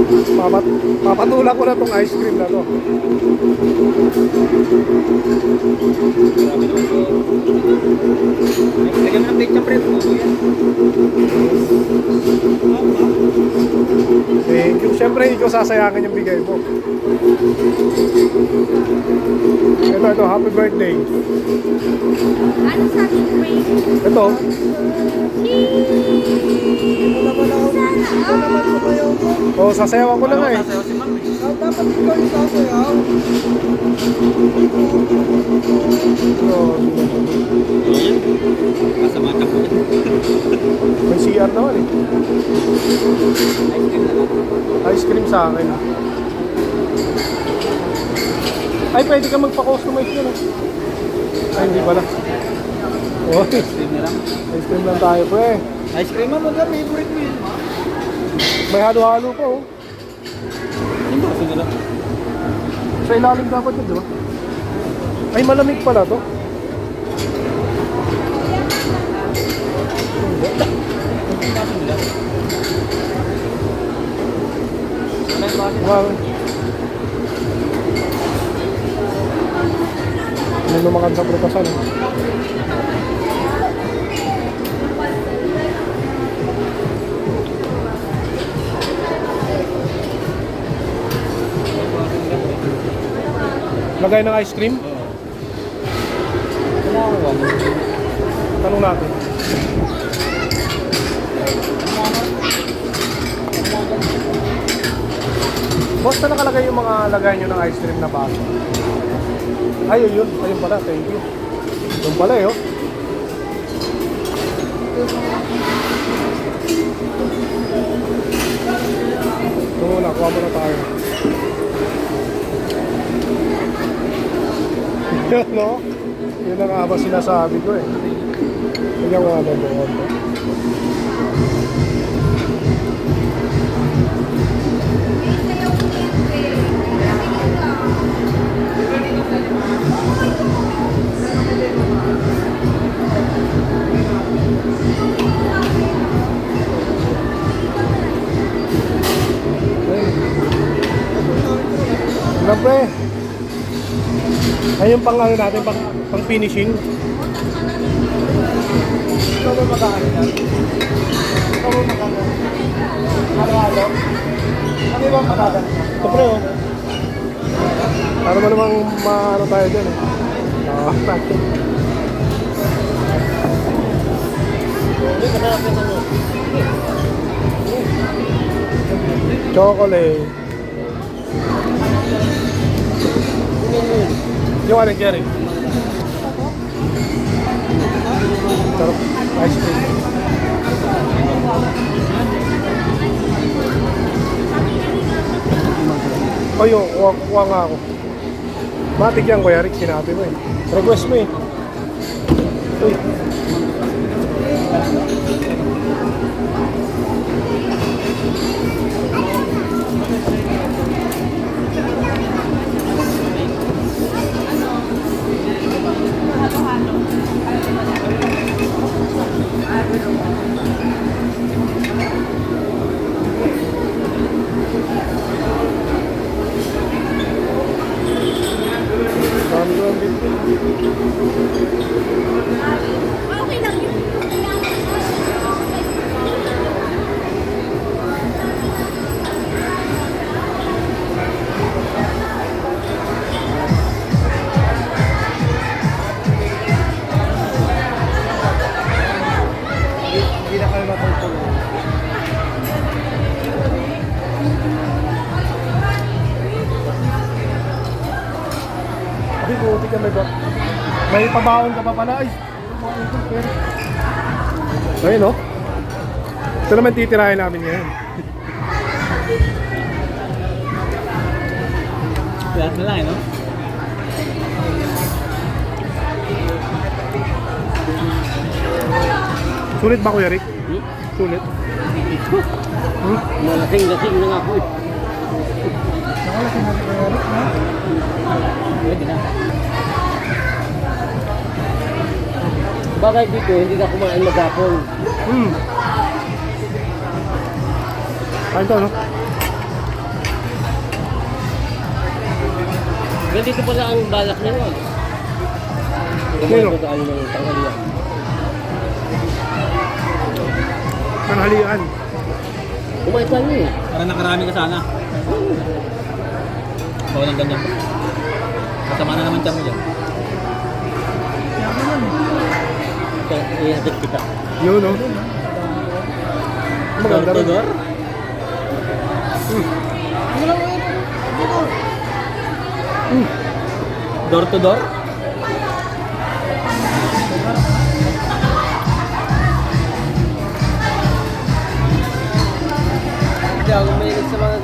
Papatulak ko na tong ice cream na to. Lagyan mo ng bake syempre. Thank you. Siyempre, hindi ko sasayangin yung bigay mo. Ito, happy birthday. Ano sabi ko ba yun? Ito, Hindi mo naman ako, hindi ko naman sumayaw ko. oh, sasayawan ko na nga eh. Sasayaw si Ma'am eh. Dapat ikaw yung sasayaw. Oh, Kasama ka po. may CR naman eh. Ice cream sa akin. Ay, pwede ka magpa-customize yun eh. Ay, hindi pala. Oh, Ice cream na lang. ice cream lang tayo po eh. Ice cream Ma'am, wala. Favorite mo yun. May halo-halo po oh. Yung ba? Sige lang. Sa ilalim dapat yun, di ba? Ay, malamig pala to. Wow. May lumakan sa prutasan. Lagay ng ice cream? Tanong natin. Boss, na nakalagay yung mga lagay nyo ng ice cream na baso? Ay, yun. Ayun pala. Thank you. Yun pala eh, oh. Ito muna. Kuha muna tayo. Yun, no? Yun ang nga ba sinasabi ko eh. Kaya nga ba doon? Siyempre, ayun pang ano natin, pang finishing. Ikaw ba mag-aano yan? Ikaw ba mag-aano? Halo-halo? Ano ba mag-aano? Siyempre, oh. Para ba namang maano tayo dyan eh. Natin. Chocolate. Yung ano, Jerry? Sarap. Ice cream. Ayun, kuha nga ako. Matik yan, Kuya Rick, sinabi mo eh. Request mo eh. Uy. Okay lang yun. Hindi na kayo matutulog. Ay, buti ka ba? May pabaon ka pa pala. Ay, ayun no? Ito naman titirahin namin ngayon. Lahat na lang eh, no? Sulit ba, Kuya Rick? Sulit. Malasing-lasing na nga po eh. Nakalaki na kayo, Rick, ha? Pwede na. Bagay dito, hindi na kumain maghapon. Kain to, no? Ganito pala ang balak niya no? Sino? Kumain tayo ng tanghalian. Tanghalian. Kumain tayo eh. Para nakarami ka sana. Oo, ng ganyan pa. Kasama na naman tiyan mo dyan. Kaya i-hadit kita. Yun, no? Maganda rin. Door? Door to door? Hindi ako mahilig sa mga